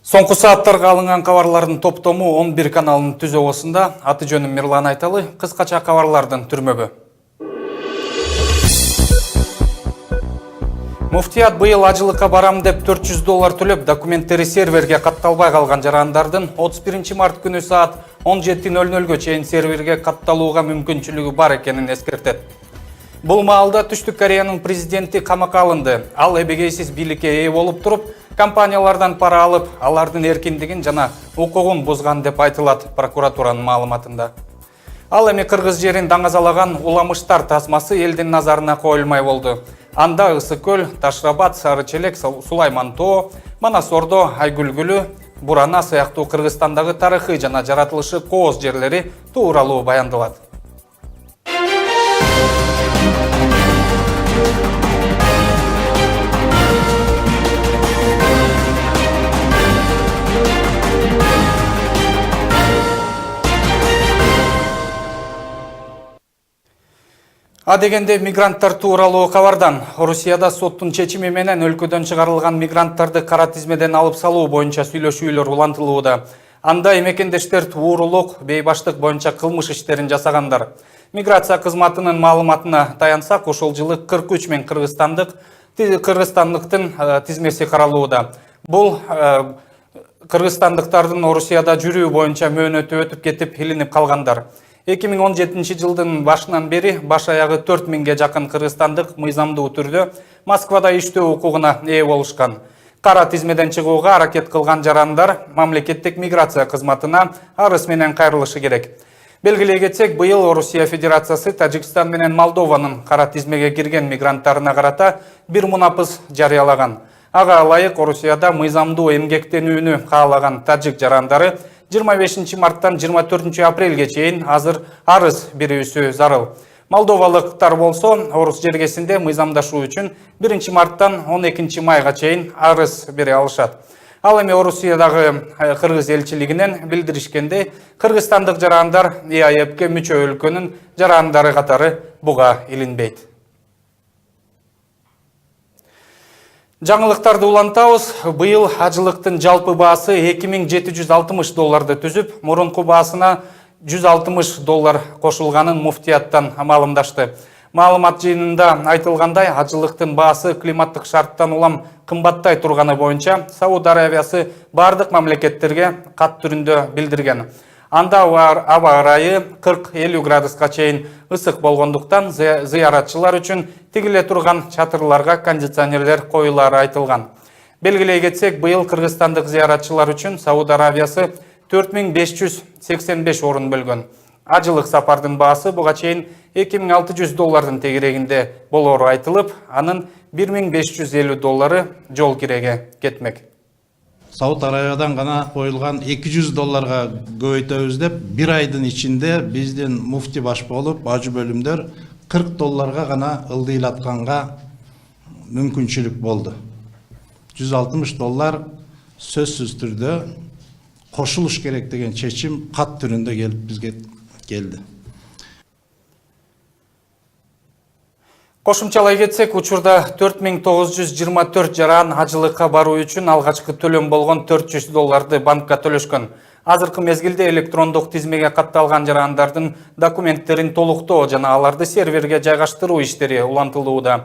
Соңғы сааттарға алынған кабарлардын топтому 11 каналынын түзөбосунда. Аты жөнүм Мирлан Айталы, кыскача кабарлардын түрмөгү. Муфтият быйыл ажылыкка барам деп $400 төлөп документтери серверге катталбай калган жарандардын 31 март күнү саат 17:00 чейин серверге катталууга мүмкүнчүлүгү бар экенин эскертет. Бул маалда Түштүк Кореянын президенти камакка алынды. Ал эбегейсиз бийликке ээ болуп туруп, компаниялардан пара алып, алардын эркиндигин жана укугун бузган деп айтылат прокуратуранын маалыматында. Ал эми кыргыз жерин даңазалаган уламыштар тасмасы элдин назарына коюлмай болду. Анда Ысык көл, Ташрабат, Сары Челек, Сулайман Тоо, Манас Ордо, Айгүлгүлү, Бурана сыяктуу Кыргызстандагы тарыхый жана жаратылышы кооз жерлери тууралуу баяндалат. Адегенде мигранттар тууралуу кабардан. Орусияда соттун чечими менен өлкөдөн чыгарылган мигранттарды кара тизмеден алып салуу боюнча сүйлөшүүлөр улантылууда. Анда эмекендештер туурулук, бейбаштык боюнча кылмыш иштерин жасагандар. Миграция кызматынын маалыматына таянсак, ошол жылы 43 мен кыргызстандыктын тизмеси каралууда. Бул кыргызстандыктардын Орусияда жүрүү боюнча мөөнөтү өтүп кетип илинип калгандар. 2017 жылдын башынан бери баш аягы 4000ге жакын кыргызстандык мыйзамдуу түрдө Москвада иштөө укугуна ээ болушкан. Кара тизмеден чыгууга аракет кылган жарандар мамлекеттик миграция кызматына арыз менен кайрылышы керек. Белгилей кетсек, быйыл Орусия Федерациясы Тажикстан менен Молдованын кара тизмеге кирген мигранттарына карата бир мунапыс жарыялаган. Ага ылайык Орусияда мыйзамдуу эмгектенүүнү каалаган тажик жарандары 25 марттан 24 апрелге чейин азыр арыз берүүсү зарыл. Молдовалыктар болсо, орус жергесинде мыйзамдашуу үчүн 1 марттан 12 майга чейин арыз бере алышат. Ал эми Орусиядагы кыргыз элчилигинен билдиришкенде, кыргызстандык жарандар ИАЭПке мүчө өлкөнүн жарандары катары буга илинбейт. Жаңылыктарды улантабыз. Быйыл ажылыктын жалпы баасы $2760 түзүп, мурунку баасына $160 кошулганын муфтияттан маалымдашты. Маалымат жыйынында айтылгандай, ажылыктын баасы климаттык шарттан улам кымбаттай турганы боюнча Сауд Аравиясы бардык мамлекеттерге кат түрүндө билдирген. Анда аба ырайы 40-50 градуска чейин ысык болгондуктан зыяратчылар үчүн тигиле турган чатырларга кондиционерлер коюлары айтылган. Белгилей кетсек, быйыл кыргызстандык зыяратчылар үчүн Сауд Аравиясы 4585 орун бөлгөн. Ажылык сапардын баасы буга чейин $2600 тегерегинде болору айтылып, анын $1550 жол киреге кетмек. Сауд Аравиядан гана коюлган $200 көбөйтөбүз деп, бир айдын ичинде биздин муфти баш болуп, ажы бөлүмдөр $40 гана ылдыйлатканга мүмкүнчүлүк болду. $160 сөзсүз түрдө кошулуш керек деген чечим кат түрүндө келип бизге келди. Кошумчалай кетсек, учурда 4924 жаран ажылыкка баруу үчүн алгачкы төлөм болгон $400 банкка төлөшкөн. Азыркы мезгилде электрондук тизмеге катталган жарандардын документтерин толуктоо жана аларды серверге жайгаштыруу иштери улантылууда.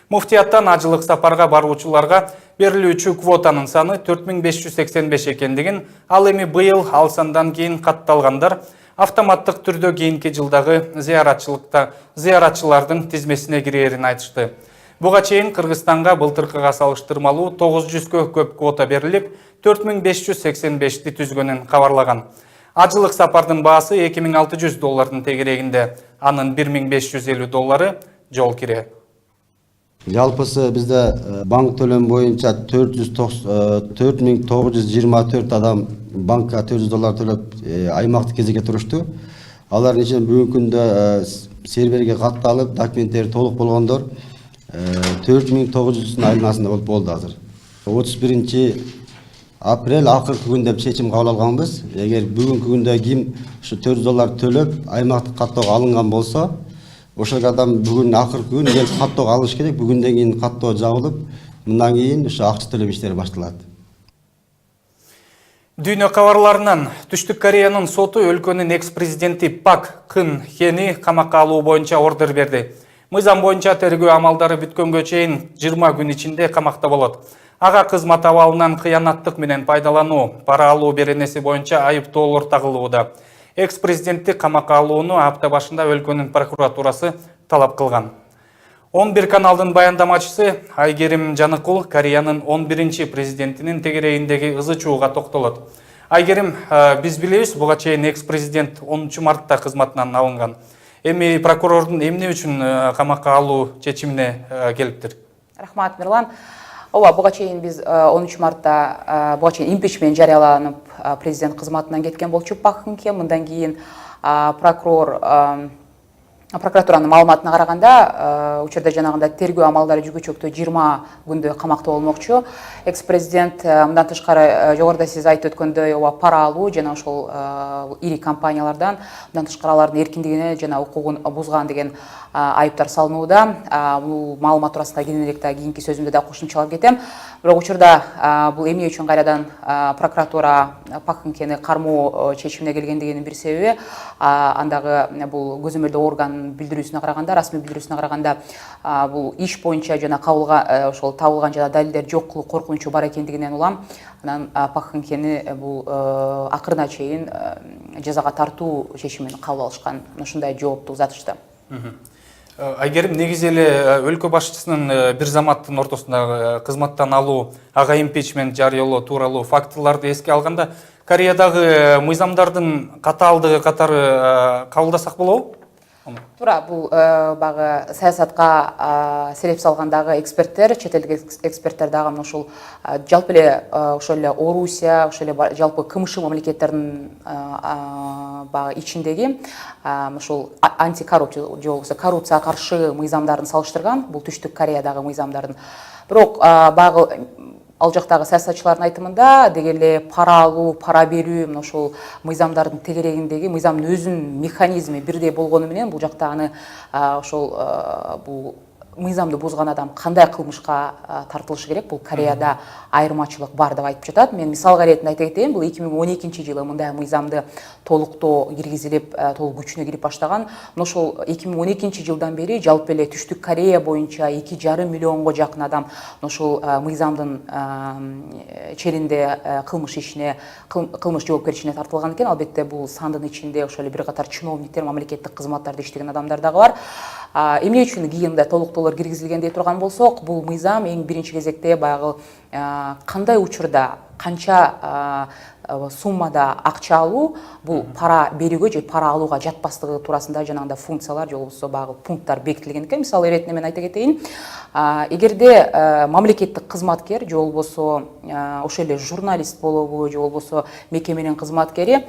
Муфтияттан ажылык сапарга баруучуларга берилүүчү квотанын саны 4585 экендигин, ал эми быйыл ал сандан кийин катталгандар автоматтык түрдө кийинки жылдагы зыяратчылардын тизмесине кирерин айтышты. Буга чейин Кыргызстанга былтыркыга салыштырмалуу 900кө көп квота берилип, 4585 түзгөнүн кабарлаган. Ажылык сапардын баасы $2600 тегерегинде, анын $1550 жол кире. Жалпысы бизде банк төлөм боюнча 4924 адам банкка $400 төлөп аймактык кезекке турушту. Алардын ичинен бүгүнкү күндө серверге катталып, документтери толук болгондор 4900 айланасында болду азыр. 31 апрель акыркы күн деп чечим кабыл алганбыз. Эгер бүгүнкү күндө ким ушу $400 төлөп аймактык каттоого алынган болсо, ошол адам бүгүн акыркы күн келип каттоого алыш керек. Бүгүндөн кийин каттоо жабылып, мындан кийин ушу акча төлөм иштери башталат. Дүйнө кабарларынан Түштүк Кореянын соту өлкөнүн экс-президенти Пак Кын Хени камакка алуу боюнча ордер берди. Мыйзам боюнча тергөө амалдары бүткөнгө чейин 20 күн ичинде камакта болот. Ага кызмат абалынан кыянаттык менен пайдалануу, пара алуу беренеси боюнча айыптоолор тагылууда. Экс-президентти камакка алууну апта башында өлкөнүн прокуратурасы талап кылган. 11 каналдын баяндамачысы Айгерим Жаныкул Кореянын 11-чи президентинин тегерегиндеги ызы чууга токтолот. Айгерим, биз билебиз, буга чейин экс-президент 10 мартта кызматынан алынган. Эми прокурордун эмне үчүн камакка алуу чечимине келиптир? Рахмат, Мирлан. Ооба, буга чейин биз 13 мартта буга чейин импичмент жарыяланып президент кызматынан кеткен болчу Пак Кын Хе. Мындан кийин прокуратуранын маалыматына караганда, учурда жанагында тергөө амалдары жүгүчөктө 20 күндө камакта болмокчу. Экс-президент мындан тышкары жогоруда сиз айтып өткөндөй, пара алуу жана ошол ири компаниялардан мындан тышкары алардын эркиндигине жана укугун бузган деген айыптар салынууда. Бул маалымат туурасында кененирээк кийинки сөзүмдө да кошумчалап кетем. Бирок учурда бул эмне үчүн кайрадан прокуратура Пак Кын Хени кармоо чечимине келгендигинин бир себеби, андагы бул көзөмөлдөө орган билдирүүсүнө караганда, расмий билдирүүсүнө караганда, бул иш боюнча жана ошол табылган жана далилдер жок кылуу коркунучу бар экендигинен улам, анан Пак Кын Хени бул акырына чейин жазага тартуу чечимин кабыл алышкан. Ушундай жоопту узатышты. Айгерим, негизи эле өлкө башчысынын бир заматтын ортосунда кызматтан алуу, ага импичмент жарыялоо тууралуу фактыларды эске алганда, Кореядагы мыйзамдардын катаалдыгы катары кабылдасак болобу? Туура, бул багы саясатка селеп салгандагы эксперттер, чет элдик эксперттер дагы ошол жалпы эле ошол эле Орусия, ошол эле жалпы КМШ мамлекеттеринин багы ичиндеги ошол антикоррупция же болбосо коррупцияга каршы мыйзамдарын салыштырган, бул Түштүк Кореядагы мыйзамдарын. Бирок багы ал жактагы саясатчылардын айтымында деги эле пара алуу, пара берүү, ошол мыйзамдардын тегерегиндеги мыйзамдын өзүнүн механизми бирдей болгону менен бул жакта аны ошол бул мыйзамды бузган адам кандай кылмышка тартылышы керек, бул Кореяда айырмачылык бар деп айтып жатат. Мен мисал иретинде айта кетейин, бул 2012-жылы мындай мыйзамды толуктоо киргизилип, толук күчүнө кирип баштаган. Ошол 2012-жылдан бери жалпы эле Түштүк Корея боюнча 2,5 миллионго жакын адам ошол мыйзамдын челинде кылмыш ишине, кылмыш жоопкерчилигине тартылган экен. Албетте бул сандын ичинде ошол эле бир катар чиновниктер, мамлекеттик кызматтарда иштеген адамдар дагы бар. Эмне үчүн кийинде толуктоолор киргизилген дей турган болсок, бул мыйзам эң биринчи кезекте баягы кандай учурда канча суммада акча алуу, бул пара берүүгө же пара алууга жатпастыгы туурасында жанагындай функциялар же болбосо баягы пункттар бекитилген экен. Мисалы иретинде мен айта кетейин, эгерде мамлекеттик кызматкер же болбосо ошол эле журналист болобу же болбосо мекеменин кызматкери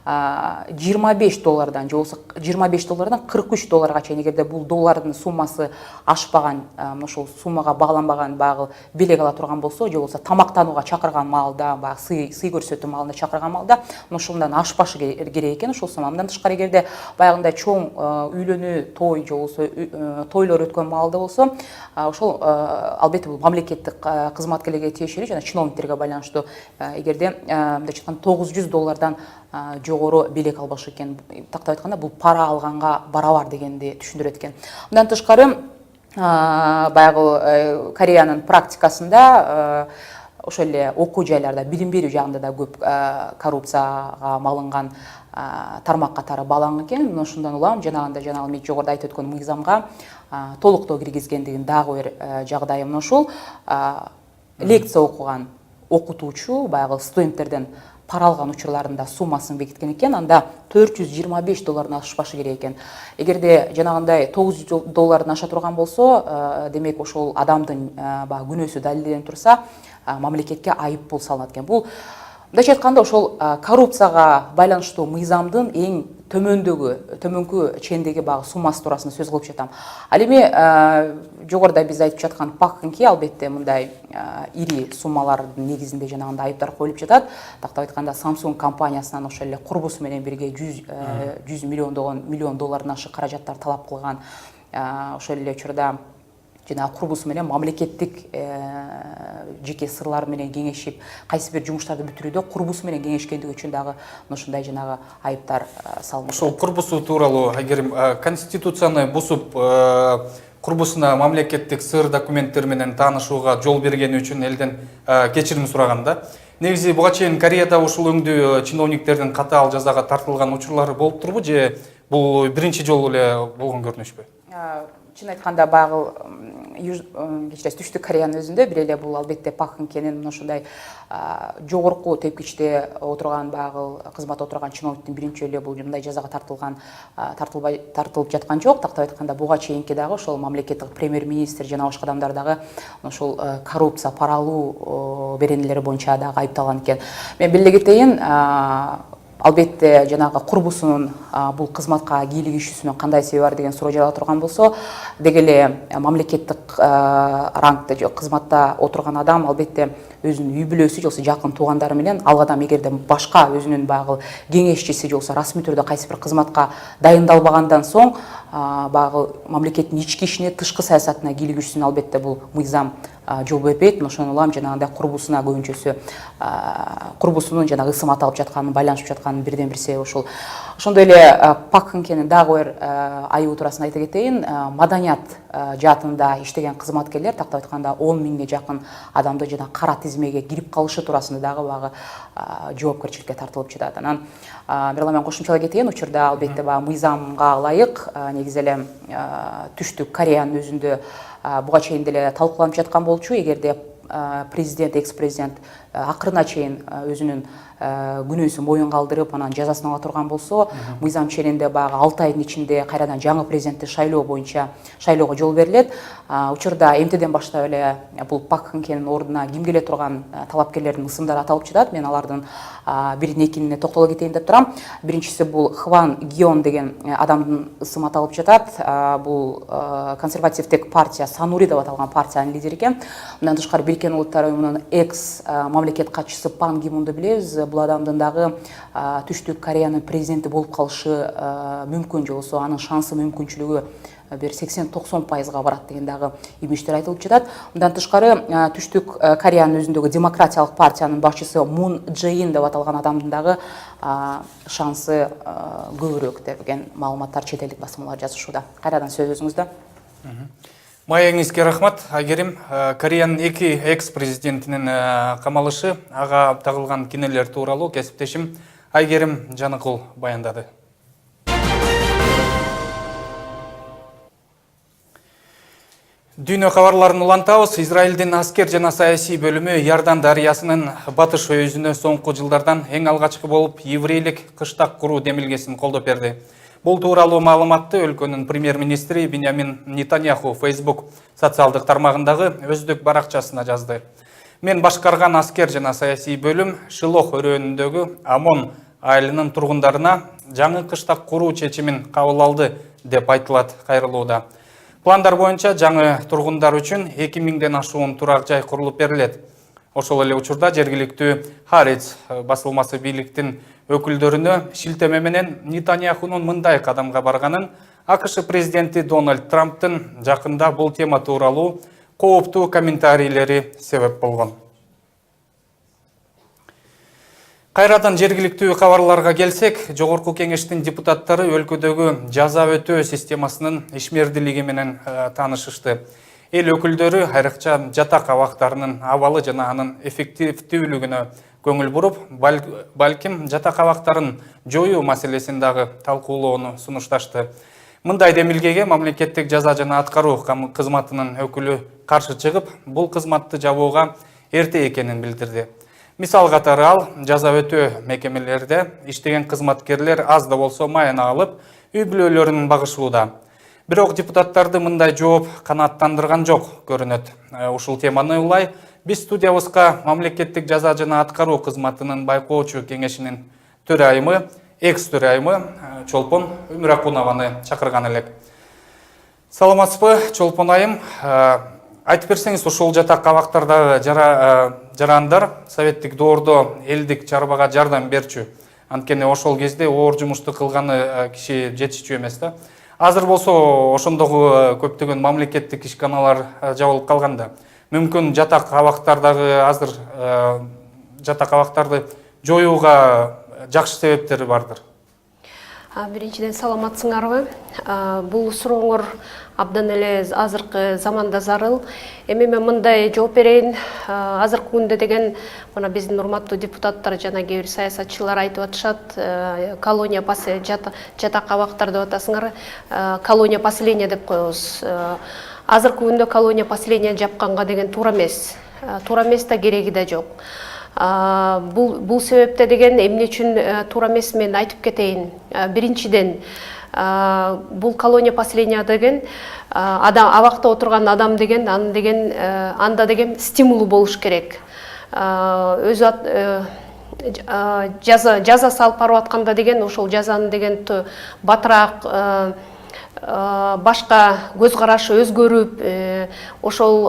$25 же болбосо $25 $43 чейин, эгерде бул доллардын суммасы ашпаган, ошол суммага багланбаган багы белек ала турган болсо, же болбосо тамактанууга чакырган маалда, багы сый көрсөтүү маалында чакырган маалда, ошондон ашпашы керек экен ошол сумма. Мындан тышкары эгерде баягындай чоң үйлөнүү, той же болбосо тойлор өткөн маалда болсо, ошол албетте бул мамлекеттик кызматкерлерге тиешелүү жана чиновниктерге байланыштуу. Эгерде мындай айтканда $900 жогору белек албашы экен. Тактап айтканда бул пара алганга барабар дегенди түшүндүрөт экен. Мындан тышкары баягы Кореянын практикасында ошол эле окуу жайларда, билим берүү жагында да көп коррупцияга малынган тармак катары бааланган экен. Ошондон улам жанагындай мен жогоруда айтып өткөн мыйзамга толуктоо киргизгендигин дагы бир жагдайым ошол. Лекция окуган окутуучу баягы студенттерден пара алган учурларында суммасын бекиткен экен, анда $425 ашпашы керек экен. Эгерде жанагындай $900 аша турган болсо, демек ошол адамдын күнөөсү далилденип турса, мамлекетке айыппул салынат экен. Бул мындайча айтканда ошол коррупцияга байланыштуу мыйзамдын эң төмөнкү чендеги багы суммасы туурасында сөз кылып жатам. Ал эми жогоруда биз айтып жаткан Пак Кын Хе албетте мындай ири суммалардын негизинде жанагындай айыптар коюлуп жатат. Тактап айтканда Samsung компаниясынан ошол эле курбусу менен бирге 100 миллион доллардан ашык каражаттар талап кылган. Ошол эле учурда жана курбусу менен мамлекеттик жеке сырлар менен кеңешип кайсы бир жумуштарды бүтүрүүдө курбусу менен кеңешкендиги үчүн дагы ушундай жанагы айыптар салынып. Ошол курбусу тууралуу Айгерим, конституцияны бузуп курбусуна мамлекеттик сыр документтер менен таанышууга жол бергени үчүн элден кечирим сураганда, негизи буга чейин Кореяда ушул өңдүү чиновниктердин катаал жазага тартылган учурлары болуп турбу же бул биринчи жолу эле болгон көрүнүшпү? Чын айтканда багыл кечиресиз Түштүк Кореянын өзүндө бир эле бул албетте Пак Кын Хенин ушундай жогорку тепкичте отурган багыл кызматта отурган чиновниктин биринчи эле бул мындай жазага тартылып жаткан жок. Тактап айтканда буга чейинки дагы ошол мамлекеттик премьер-министр жана башка адамдар дагы ошол коррупция, пара алуу беренелери боюнча дагы айыпталган экен. Мен беле кетейин, албетте жанагы курбусунун бул кызматка кийлигишүүсүнүн кандай себеби бар деген суроо жарала турган болсо, деги эле мамлекеттик рангда же кызматта отурган адам албетте өзүнүн үй бүлөсү же болбосо жакын туугандары менен, ал адам эгерде башка өзүнүн багыл кеңешчиси же болбосо расмий түрдө кайсы бир кызматка дайындалбагандан соң багыл мамлекеттин ички ишине, тышкы саясатына кийлигишүүсүнө албетте бул мыйзам жол бербейт. Ошону улам жанагындай курбусуна көбүнчөсү курбусунун жанагы ысым аталып жатканын, байланышып жатканын бирден бир себеби ушул. Ошондой эле Пак Кын Хенин дагы бир айыбы туурасында айта кетейин. Маданият жаатында иштеген кызматкерлер тактап айтканда 10 миңге жакын адамды жана кара тизмеге кирип калышы туурасында дагы багы жоопкерчиликке тартылып жатат. Анан бирала мен кошумчалай кетейин, учурда албетте баягы мыйзамга ылайык негизи эле Түштүк Кореянын өзүндө буга чейин деле талкууланып жаткан болчу. Эгерде президент, экс-президент акырына чейин өзүнүн күнөөсүн моюнга алдырып, анан жазасын ала турган болсо, мыйзам ченинде баягы 6 айдын ичинде кайрадан жаңы президентти шайлоо боюнча шайлоого жол берилет. Учурда МТден баштап эле бул Пак Кын Хенин ордуна ким келе турган талапкерлердин ысымдары аталып жатат. Мен алардын бирин экинине токтоло кетейин деп турам. Биринчиси бул Хван Гион деген адамдын ысымы аталып жатат. Бул консервативдик партия, Санури деп аталган партиянын лидери экен. Мындан тышкары Бириккен Улуттар уюмунун экс мамлекет катчысы Пан Ги Мунду билебиз. Бул адамдын дагы Түштүк Кореянын президенти болуп калышы мүмкүн, же болбосо анын шансы, мүмкүнчүлүгү бир 80-90%га барат деген дагы имиштер айтылып жатат. Мындан тышкары Түштүк Кореянын өзүндөгү демократиялык партиянын башчысы Мун Джеин деп аталган адамдын дагы шансы көбүрөөк деген маалыматтар чет элдик басмалар жазышууда. Кайрадан сөз өзүңүздө. Маегиңизге рахмат. Айгерим, Кореянын 2 экс-президентинин камалышы, ага тагылган кинелер тууралуу кесиптешим Айгерим Жаныкул баяндады. Дүйнө кабарларын улантабыз. Израилдин аскер жана саясий бөлүмү Ярдан дарыясынын батыш өйүзүнө соңку жылдардан эң алгачкы болуп еврейлик кыштак куруу демилгесин колдоп берди. Бул тууралуу маалыматты өлкөнүн премьер-министри Биньямин Нетаньяху Facebook социалдык тармагындагы өздүк баракчасына жазды. Мен башкарган аскер жана саясий бөлүм Шилох өрөөнүндөгү Амон айылынын тургундарына жаңы кыштак куруу чечимин кабыл алды деп айтылат кайрылууда. Пландар боюнча жаңы тургундар үчүн 2000ден ашуун турак жай курулуп берилет. Ошол эле учурда жергиликтүү Харец басылмасы бийликтин өкүлдөрүнө шилтеме менен Нетаньяхунун мындай кадамга барганын АКШ президенти Дональд Трамптын жакында бул тема тууралуу кооптуу комментарийлери себеп болгон. Кайрадан жергиликтүү кабарларга келсек, жогорку кеңештин депутаттары өлкөдөгү жаза өтөө системасынын ишмердилиги менен таанышышты. Эл өкүлдөрү айрыкча жатак абактарынын абалы жана анын эффективдүүлүгүнө көңүл буруп, балким жатак абактарын жоюу маселесин дагы талкуулоону сунушташты. Мындай демилгеге мамлекеттик жаза жана аткаруу кызматынын өкүлү каршы чыгып, бул кызматты жабууга эрте экенин билдирди. Мисал катары ал, жаза өтөө мекемелерде иштеген кызматкерлер аз да болсо майына алып, үй бүлөлөрүн багышууда. Бирок депутаттарды мындай жооп канааттандырган жок көрүнөт. Ушул теманы улай биз студиябызга мамлекеттик жаза жана аткаруу кызматынын байкоочу кеңешинин төрайымы, экс-төрайымы Чолпон Өмүракунованы чакырган элек. Саламатсызбы, Чолпон айым? Айтып берсеңиз, ушул жатак абактардагы жарандар советтик доордо элдик чарбага жардам берчү. Анткени ошол кезде оор жумушту кылганы киши жетишчү эмес да. Азыр болсо ошондогу көптөгөн мамлекеттик ишканалар жабылып калганда, мүмкүн жатак абактардагы азыр жатак абактарды жоюуга жакшы себептери бардыр. Биринчиден саламатсыңарбы? Бул сурооңор абдан эле азыркы заманда зарыл. Эми мен мындай жооп берейин. Азыркы күндө деген мына биздин урматтуу депутаттар жана кээ бир саясатчылар айтып атышат, колония жатак абактар деп атасыңар, колония поселения деп коебуз. Азыркы күндө колония поселения жапканга деген туура эмес. Туура эмес да, кереги да жок. Бул себепте деген эмне үчүн туура эмес мен айтып кетейин. Биринчиден, бул колония поселения деген абакта отурган адам деген анда деген стимулу болуш керек. Өзү жаза салып барып атканда деген ошол жазаны деген батыраак, башка көз карашы өзгөрүп, ошол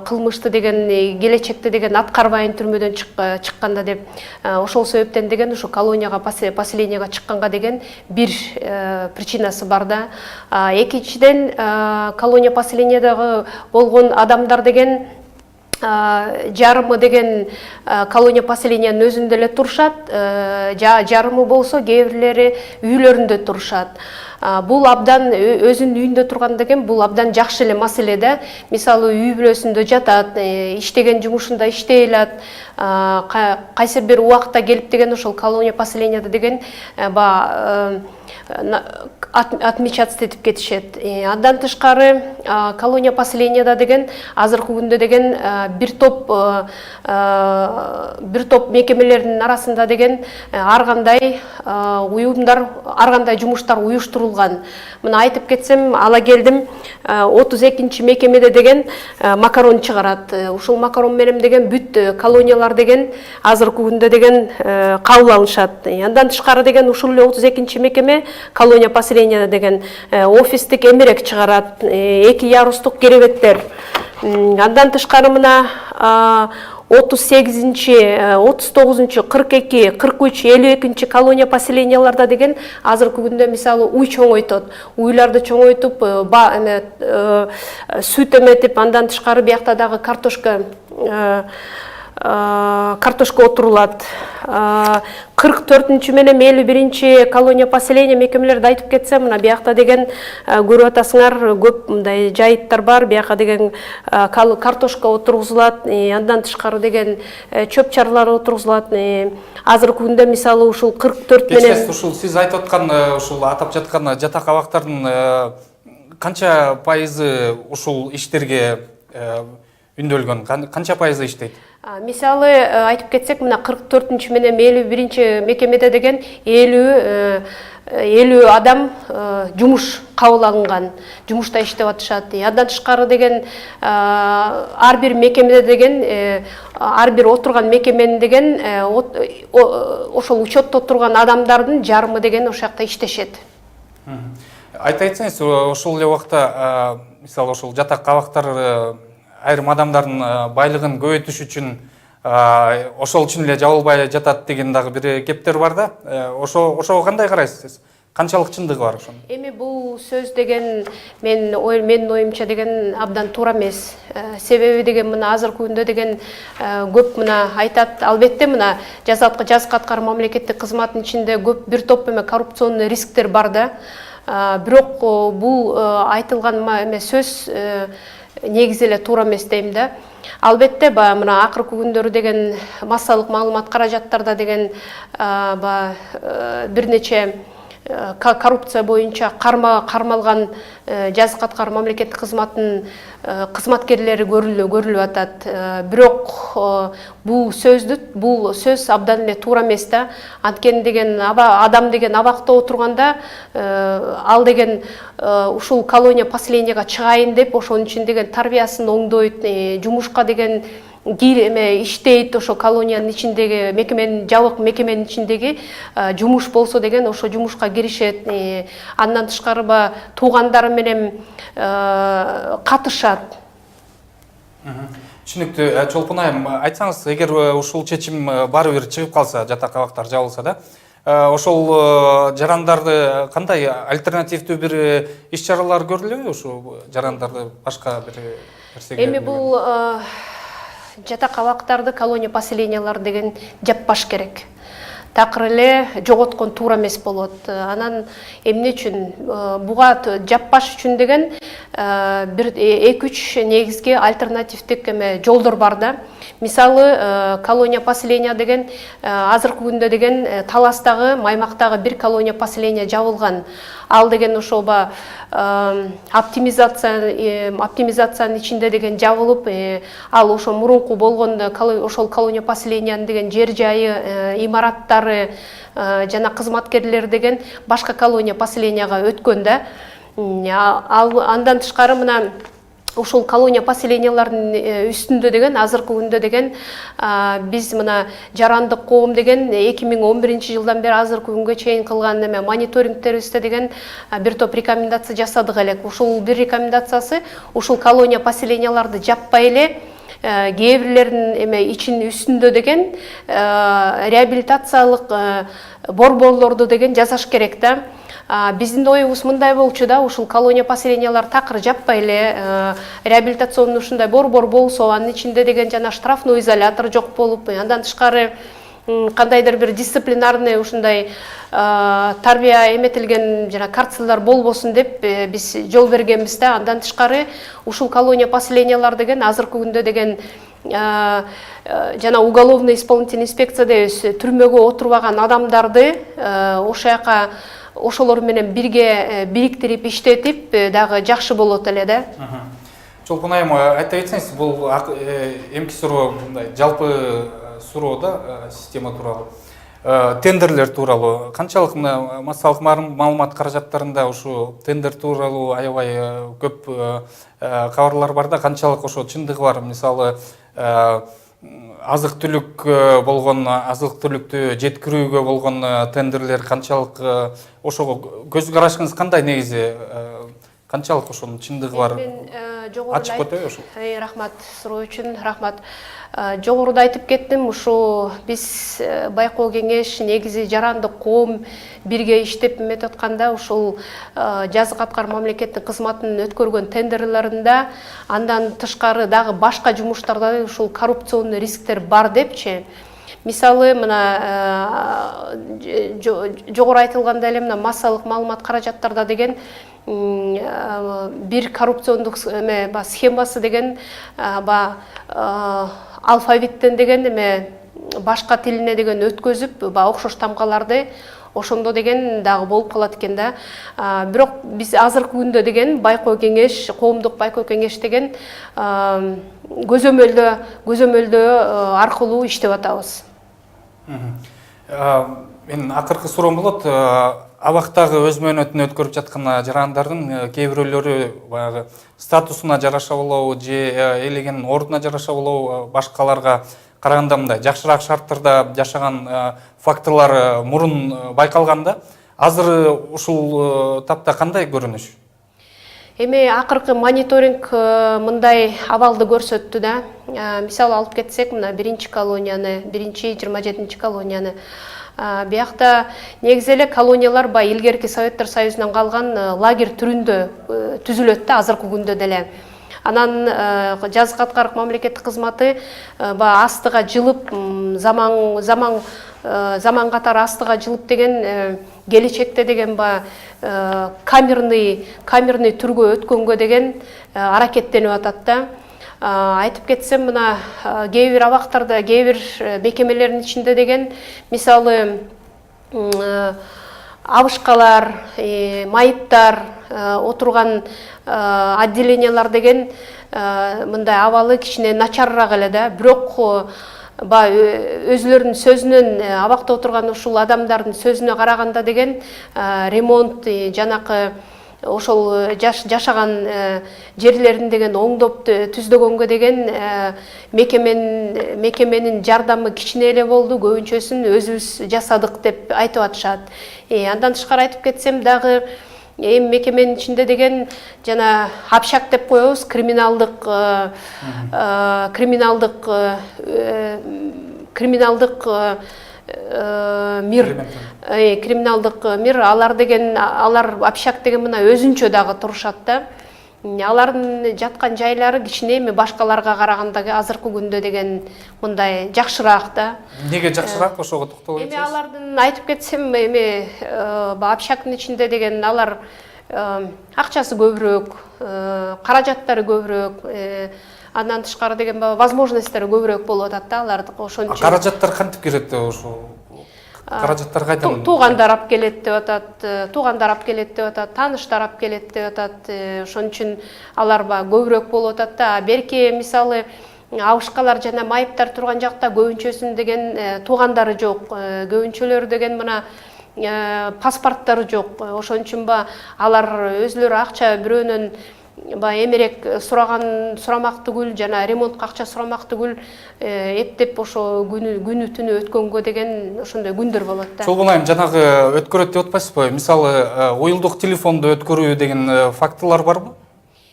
кылмышты деген келечекте деген аткарбайын түрмөдөн чыкканда деп, ошол себептен деген ушу колонияга поселенияга чыкканга деген бир причинасы бар да. Экинчиден, колония поселениядагы болгон адамдар деген жарымы деген колония поселениянын өзүндө эле турушат, жарымы болсо кээ бирлери үйлөрүндө турушат. Бул абдан өзүнүн үйүндө турган деген бул абдан жакшы эле маселе да. Мисалы үй бүлөсүндө жатат, иштеген жумушунда иштей алат, кайсы бир убакта келип деген ошол колония поселенияда деген отмечаться етип кетишет. Андан тышкары колония поселенияда деген азыркы күндө деген бир топ мекемелердин арасында деген ар кандай уюмдар, ар кандай жумуштар уюштурулган. Мына айтып кетсем, ала келдим, 32-чи мекемеде деген макарон чыгарат. Ушул макарон менен деген бүт колониялар деген азыркы күндө деген кабыл алышат. Андан тышкары деген ушул эле 32-чи мекеме колония поселенияда деген офистик эмерек чыгарат, 2 ярустук керебеттер. Андан тышкары мына 38-чи, 39-чу, 42, 43, 52-чи колония поселенияларда деген азыркы күндө мисалы уй чоңойтот. Уйларды чоңойтуп, сүт эметип, андан тышкары биякта дагы картошка отурулат. 44-чү менен 51-чи колония поселения мекемелерди айтып кетсем, мына биякта деген көрүп атасыңар, көп мындай жайыттар бар. Бияка деген картошка отургузулат, андан тышкары деген чөп чарлар отургузулат. Азыркы күндө мисалы ушул 44 менен ушул сиз айтып аткан ушул атап жаткан жатак абактардын канча пайызы ушул иштерге үндөлгөн, канча пайызы иштейт? Мисалы айтып кетсек, мына 44-чү менен 51-чи мекемеде деген 50 адам жумуш кабыл алынган, жумушта иштеп атышат. Андан тышкары деген ар бир мекемеде деген ар бир отурган мекеменин деген ошол учетто турган адамдардын жарымы деген ошол жакта иштешет. Айта кетсеңиз, ошол эле убакта мисалы ошол жатак абактар айрым адамдардын байлыгын көбөйтүш үчүн ошол үчүн эле жабылбай жатат деген дагы бир кептер бар да. Ошого кандай карайсыз? Канчалык чындыгы бар ошонун? Эми бул сөз деген менин оюмча деген абдан туура эмес. Себеби деген мына азыркы күндө деген көп мына айтат, албетте мына жазгы аткаруу мамлекеттик кызматтын ичинде көп бир топ коррупционный рисктер бар да. Бирок бул айтылган сөз негизи эле туура эмес дейм да. Албетте мына акыркы күндөрү деген массалык маалымат каражаттарда деген бир нече коррупция боюнча кармалган жазгы аткаруу мамлекеттик кызматтын кызматкерлери көрүлүп атат. Бирок бул сөз абдан эле туура эмес да. Анткени деген адам деген абакта отурганда ал деген ушул колония поселенияга чыгайын деп ошонун үчүн деген тарбиясын оңдойт, жумушка деген иштейт, ошо колониянын ичиндеги жабык мекеменин ичиндеги жумуш болсо деген ошо жумушка киришет. Андан тышкары туугандары менен катышат. Түшүнүктүү. Чолпон айым, айтсаңыз, эгер ушул чечим баары бир чыгып калса, жатак абактар жабылса да, ошол жарандарды кандай альтернативдүү бир иш-чаралар көрүлөбү ушу жарандарды башка бир нерсеге? Эми бул жатак абактарды, колония поселениялар деген жаппаш керек. Такыр эле жоготкон туура эмес болот. Анан эмне үчүн буга жаппаш үчүн деген бир 2-3 негизги альтернативдик жолдор бар да. Мисалы, колония поселения деген азыркы күндө деген Таластагы, Маймактагы бир колония поселения жабылган. Ал деген ошол оптимизациянын ичинде деген жабылып, ал ошо мурунку болгон ошол колония поселениянын деген жер жайы, имараттары жана кызматкерлер деген башка колония поселенияга өткөн да. Андан тышкары мына ушул колония поселениялардын үстүндө деген азыркы күндө деген биз мына жарандык коом деген 2011-жылдан бери азыркы күнгө чейин кылган мониторингтерибизде деген бир топ рекомендация жасадык элек. Ушул бир рекомендациясы ушул колония поселенияларды жаппай эле кээ бирлеринин ичин үстүндө деген реабилитациялык борборлорду деген жасаш керек да. Биздин оюбуз мындай болчу да, ушул колония поселениялар такыр жаппай эле реабилитационный ушундай борбор болсо, анын ичинде деген жана штрафной изолятор жок болуп, андан тышкары кандайдыр бир дисциплинарный ушундай тарбия эметилген жана карцерлер болбосун деп биз жол бергенбиз да. Андан тышкары ушул колония поселениялар деген азыркы күндө деген жана уголовный исполнительный инспекция дейбиз, түрмөгө отурбаган адамдарды ошол жака ошолор менен бирге бириктирип иштетип дагы жакшы болот эле да. Чолпон айым, айта кетсеңиз, бул эмки суроо, мындай жалпы суроо да, система тууралуу, тендерлер тууралуу канчалык мына массалык маалымат каражаттарында ушу тендер тууралуу аябай көп кабарлар бар да, канчалык ошо чындыгы бар? Мисалы, азык-түлүк болгон, азык-түлүктү жеткирүүгө болгон тендерлер канчалык, ошого көз карашыңыз кандай негизи? Канчалык ошонун чындыгы бар? Ачык өтөбү ошол? Рахмат, суроо үчүн рахмат. Жогоруда айтып кеттим, ушу биз байкоо кеңеш негизи жарандык коом бирге иштеп эмет атканда ушул жазык аткар мамлекеттик кызматын өткөргөн тендерлеринде андан тышкары дагы башка жумуштарда ушул коррупционный рисктер бар депчи. Мисалы, мына жогору айтылгандай эле мына массалык маалымат каражаттарда деген бир коррупциондук схемасы деген алфавиттен деген башка тилине деген өткөзүп окшош тамгаларды ошондо деген дагы болуп калат экен да. Бирок биз азыркы күндө деген байкоо кеңеш, коомдук байкоо кеңеш деген көзөмөлдөө аркылуу иштеп атабыз. Мен акыркы суроом болот. Абактагы өз мөөнөтүн өткөрүп жаткан жарандардын кээ бирөөлөрү баягы статусуна жараша болобу же ээлеген ордуна жараша болобу башкаларга караганда мындай жакшыраак шарттарда жашаган фактылар мурун байкалган да. Азыр ушул тапта кандай көрүнүш? Эми акыркы мониторинг мындай абалды көрсөттү да. Мисалы алып кетсек, мына биринчи колонияны, 27 колонияны. Биякта негизи эле колониялар илгерки Советтер Союзунан калган лагерь түрүндө түзүлөт да азыркы күндө деле. Анан жазык аткарык мамлекеттик кызматы астыга жылып, заман катары астыга жылып деген келечекте деген камерный түргө өткөнгө деген аракеттенип атат да. Айтып кетсем, мына кээ бир абактарда, кээ бир мекемелердин ичинде деген мисалы абышкалар, майыптар отурган отделениялар деген мындай абалы кичине начарыраак эле да. Бирок өзлөрүнүн сөзүнөн, абакта отурган ушул адамдардын сөзүнө караганда деген ремонт жанакы ошол жашаган жерлерин деген оңдоп түздөгөнгө деген мекеменин жардамы кичине эле болду, көбүнчөсүн өзүбүз жасадык деп айтып атышат. Андан тышкары айтып кетсем дагы мекеменин ичинде деген жана общак деп коебуз, криминалдык мир, криминалдык мир, алар деген, алар общак деген мына өзүнчө дагы турушат да. Алардын жаткан жайлары кичине эми башкаларга караганда азыркы күндө деген мындай жакшыраак да. Неге жакшыраак, ошого токтоло Эми кетсеңиз? алардын айтып кетсем, эми общактын ичинде деген алар акчасы көбүрөөк, каражаттары көбүрөөк, андан тышкары деген возможностьтери көбүрөөк болуп атат да алардын. Ошон үчүн Каражаттар кантип кирет ошо? Каражаттар кайдан? туугандар алып келет деп атат, тааныштар алып келет деп атат. Ошон үчүн алар көбүрөөк болуп атат да. Берки мисалы абышкалар жана майыптар турган жакта көбүнчөсүн деген туугандары жок, көбүнчөлөрү деген мына паспорттары жок. Ошон үчүн алар өзлөрү акча бирөөнөн эмерек сурамак түгүл, жана ремонтка акча сурамак түгүл, эптеп ошо күнү түнү өткөнгө деген ошондой күндөр болот да. Чолбунайым, жанагы өткөрөт деп атпайсызбы? Мисалы, уюлдук телефонду өткөрүү деген фактылар барбы?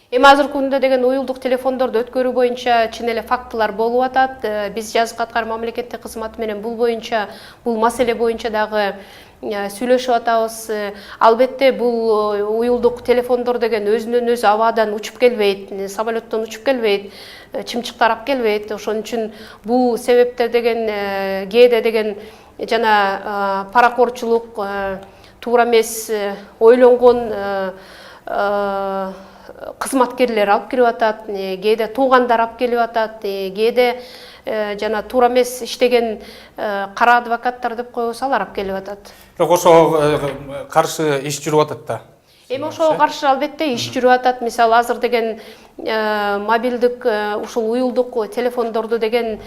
Эми азыркы күндө деген уюлдук телефондорду өткөрүү боюнча чын эле фактылар болуп атат. Биз жазык аткаруу мамлекеттик кызматы менен бул маселе боюнча дагы сүйлөшүп атабыз. Албетте бул уюлдук телефондор деген өзүнөн өзү абадан учуп келбейт, самолеттон учуп келбейт, чымчыктар алып келбейт. Ошон үчүн бул себептер деген кээде деген жана паракорчулук, туура эмес ойлонгон кызматкерлер алып кирип атат, кээде туугандар алып келип атат, кээде жана туура эмес иштеген кара адвокаттар деп коебуз, алар алып келип атат. Бирок ошого каршы иш жүрүп атат да. Эми ошого каршы албетте иш жүрүп атат. Мисалы азыр деген мобилдик ушул уюлдук телефондорду деген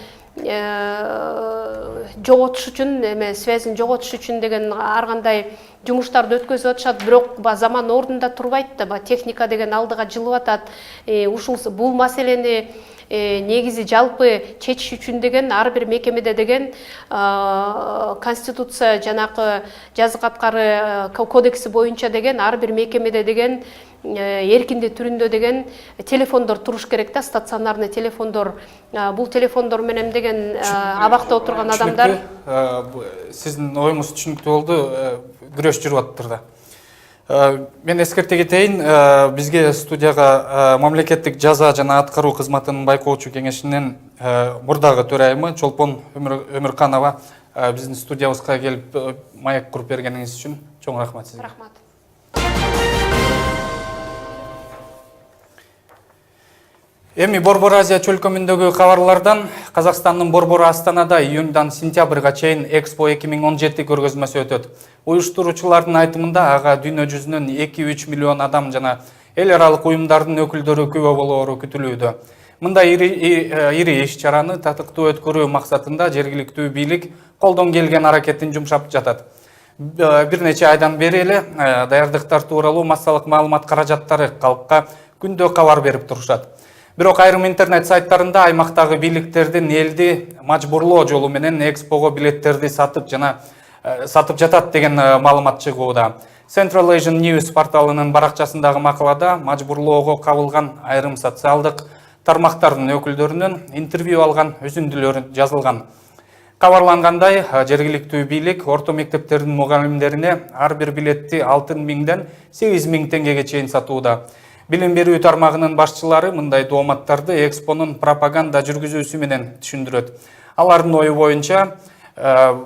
жоготуш үчүн, эме связин жоготуш үчүн деген ар кандай жумуштарды өткөзүп атышат. Бирок заман ордунда турбайт да, техника деген алдыга жылып атат. Ушул бул маселени негизи жалпы чечиш үчүн деген ар бир мекемеде деген конституция жанакы жазык аткаруу кодекси боюнча деген ар бир мекемеде деген эркинде түрүндө деген телефондор туруш керек да, стационарный телефондор. Бул телефондор менен деген абакта отурган адамдар. Сиздин оюңуз түшүнүктүү болду, күрөш жүрүп атыптыр да. Мен эскерте кетейин, бизге студияга мамлекеттик жаза жана аткаруу кызматынын байкоочу кеңешинин мурдагы төрайымы Чолпон Өмүрканова биздин студиябызга келип маек куруп бергениңиз үчүн чоң рахмат сизге. Рахмат. Эми Борбор Азия чөлкөмүндөгү кабарлардан Казакстандын Борбор Астанада июндан сентябрга чейин Экспо 2017 көргөзмөсү өтөт. Уюштуруучулардын айтымында ага дүйнө жүзүнөн 2-3 миллион адам жана эл аралык уюмдардын өкүлдөрү күбө болоору күтүлүүдө. Мындай ири иш-чараны татыктуу өткөрүү максатында жергиликтүү бийлик колдон келген аракетин жумшап жатат. Бир нече айдан бери эле даярдыктар тууралуу массалык маалымат каражаттары калкка күндө кабар берип турушат. Бирок айрым интернет сайттарында аймактагы бийликтердин элди мажбурлоо жолу менен экспого билеттерди сатып жатат деген маалымат чыгууда. Central Asian News порталынын баракчасындагы макалада мажбурлоого кабылган айрым социалдык тармактардын өкүлдөрүнөн интервью алган үзүндүлөр жазылган. Кабарлангандай, жергиликтүү бийлик орто мектептердин мугалимдерине ар бир билетти 6000ден 8000 теңгеге чейин сатууда. Билим берүү тармагынын башчылары мындай дооматтарды экспонун пропаганда жүргүзүүсү менен түшүндүрөт. Алардын ою боюнча,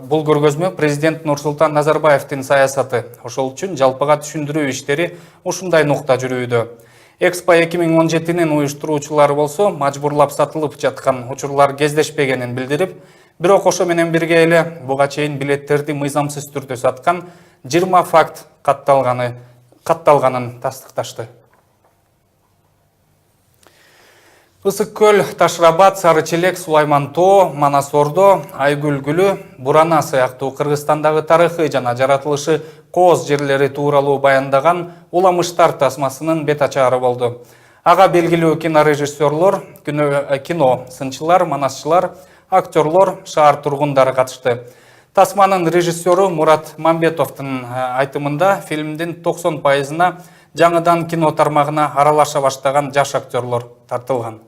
бул көргөзмө президент Нурсултан Назарбаевдин саясаты. Ошол үчүн жалпыга түшүндүрүү иштери ушундай нукта жүрүүдө. Экспо 2017-нин уюштуруучулары болсо мажбурлап сатылып жаткан учурлар кездешпегенин билдирип, бирок ошо менен бирге эле буга чейин билеттерди мыйзамсыз түрдө саткан 20 факт катталганын тастыкташты. Ысык көл, Ташрабад, Сарычелек, Сулайман-Тоо, Манас-Ордо, Айгүл-Гүлү, Бурана сыяктуу Кыргызстандагы тарыхый жана жаратылышы кооз жерлери тууралуу баяндаган уламыштар тасмасынын бет ачаары болду. Ага белгилүү кинорежиссерлор, кино сынчылар, манасчылар, актерлор, шаар тургундары катышты. Тасманын режиссеру Мурат Мамбетовдун айтымында фильмдин 90%-на жаңыдан кино тармагына аралаша баштаган жаш актерлор тартылган.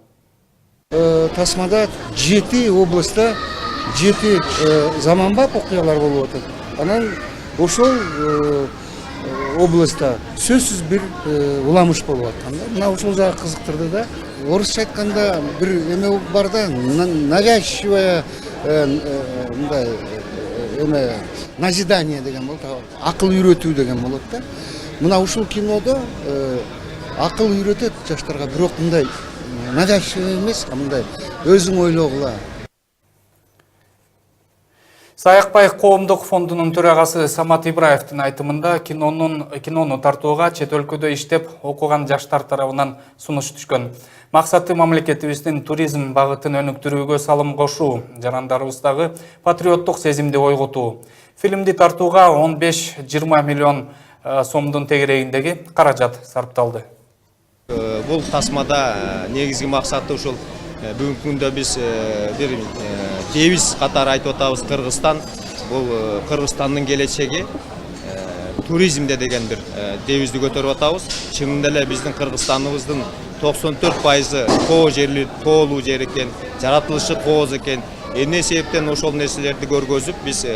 Тасмада 7 областта жети заманбап окуялар болуп атат. Анан ошол областта сөзсүз бир уламыш болуп аткан да. Мына ушул жагы кызыктырды да. Орусча айтканда бир эме бар да, навязчивое мындай эме назидание деген болот, акыл үйрөтүү деген болот да. Мына ушул кинодо акыл үйрөтөт жаштарга, бирок мындай навязчивый эмес, мындай өзүң ойлогула. Саякбай коомдук фондунун төрагасы Самат Ибраевдин айтымында кинону тартууга чет өлкөдө иштеп окуган жаштар тарабынан сунуш түшкөн. Максаты мамлекетибиздин туризм багытын өнүктүрүүгө салым кошуу, жарандарыбыздагы патриоттук сезимди ойготуу. Фильмди тартууга 15-20 миллион сомдун тегерегиндеги каражат сарпталды. Бул тасмада негизги максаты ушул бүгүнкү күндө биз бир девиз катары айтып атабыз. Кыргызстан бул Кыргызстандын келечеги туризмде деген бир девизди көтөрүп атабыз. Чынында эле биздин Кыргызстаныбыздын 94% коо жерлер, коолуу жер экен, жаратылышы кооз экен. Эмне себептен ошол нерселерди көргөзүп биз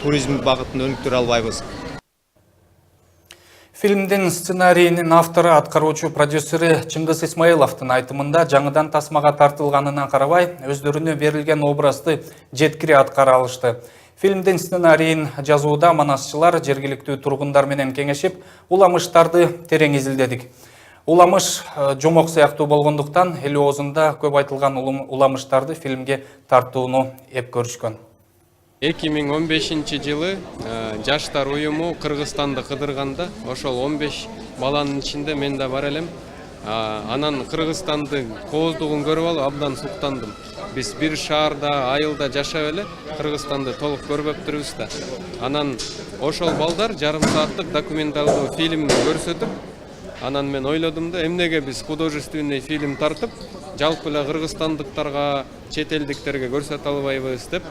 туризм багытын өнүктүрө албайбыз? Фильмдин сценарийинин автору, аткаруучу продюсери Чыңгыз Исмаиловдун айтымында жаңыдан тасмага тартылганына карабай, өздөрүнө берилген образды жеткире аткара алышты. Фильмдин сценарийин жазууда манасчылар жергиликтүү тургундар менен кеңешип, уламыштарды терең изилдедик. Уламыш жомок сыяктуу болгондуктан эл оозунда көп айтылган уламыштарды фильмге тартууну эп көрүшкөн. 2015 жылы жаштар уюму Кыргызстанды кыдырганда, ошол 15 баланын ичинде мен да бар элем. Анан Кыргызстандын кооздугун көрүп алып абдан суктандым. Биз бир шаарда, айылда жашап эле Кыргызстанды толук көрбөптүрбүз да. Анан ошол балдар жарым сааттык документалдуу фильмди көрсөтүп, анан мен ойлодум да, эмнеге биз художественный фильм тартып, жалпы эле кыргызстандыктарга, чет элдиктерге көрсөтө албайбыз деп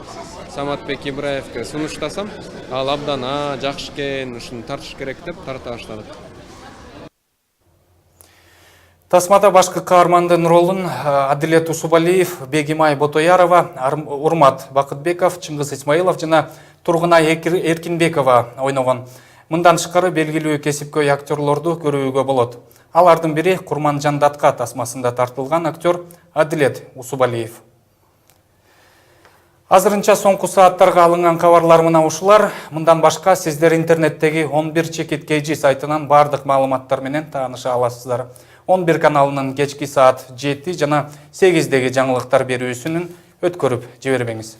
Саматбек Ибраевке сунуштасам, ал абдан жакшы экен, ушуну тартыш керек деп тарта баштадык. Тасмада башкы каармандын ролун Адилет Усубалиев, Бегимай Ботоярова, Урмат Бакытбеков, Чыңгыз Исмаилов жана Тургунай Эркинбекова ойногон. Мындан тышкары белгилүү кесипкөй актерлорду көрүүгө болот. Алардын бири Курманжан Датка тасмасында тартылган актер Адилет Усубалиев. Азырынча соңку сааттарга алынган кабарлар мына ушулар. Мындан башка сиздер интернеттеги 11 чекит KG сайтынан бардык маалыматтар менен тааныша аласыздар. 11 каналынын кечки саат 7 жана 8деги жаңылыктар берүүсүнүн өткөрүп жибербеңиз.